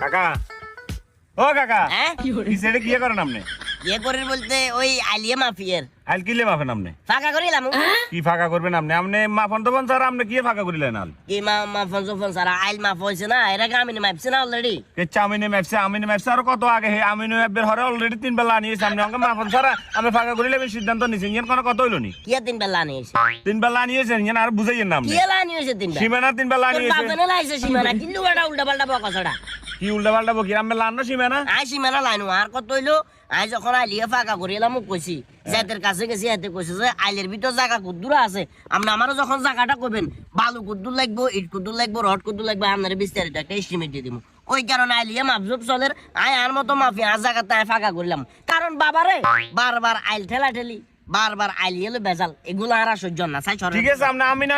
কাকা ও কাকা হ্যাঁ কি সেটা কি করেন আপনি ইয়ে করে বলতে ওই আলিয়া মাফিয়ার আইল কিলে মাফেন আপনি ফাঁকা করিলাম কি ফাঁকা করবেন আপনি আপনি মাফন তো স্যার আপনি কি ফাঁকা করিলেন আল কি মাফন সোফন সারা আইল মাফ হয়েছে না এর আগে আমি মাপছি না অলরেডি কে চামিনে ম্যাপসে আর কত আগে হে আমিনে ম্যাপের হরে অলরেডি 3 বেলা আনিয়ে সামনে অঙ্গ মাফন স্যার আমি ফাঁকা করিলে আমি সিদ্ধান্ত নিছি ইয়েন কোন কত হইলো নি কি 3 বেলা নিয়েছে 3 বেলা আনিয়েছেন ইয়েন আর বুঝাইয়েন না আপনি কি এলা নিয়েছে 3 বেলা সীমানা 3 বেলা তোর আনিয়েছেন বাপনে লাইছে সীমানা কিন্তু এটা উল্টা পাল্টা বকছড়া কি উল্টা পাল্টা বকি আমি লান না সীমানা আই সীমানা লাইনু আর কত হইলো আই যখন আইলিয়া ফাঁকা করিলাম কইছি যাদের কাছে গেছি এতে কইছে যে আইলের ভিতর জায়গা কুদ্দুরা আছে আপনি আমারও যখন জায়গাটা কইবেন বালু কুদ্দুর লাগবো ইট কুদ্দুর লাগবো রড কুদ্দুর লাগবে আপনার বিস্তারিত একটা এস্টিমেট দিয়ে দিব ওই কারণে আইলিয়া মাপজুপ চলের আই আর মতো মাফি আর জায়গাতে আই ফাঁকা করলাম কারণ বাবারে বারবার আইল ঠেলা ঠেলি বারবার আইলিয়ে বেজাল এগুলো আর সহ্য না চাই ঠিক আছে আপনি আমি না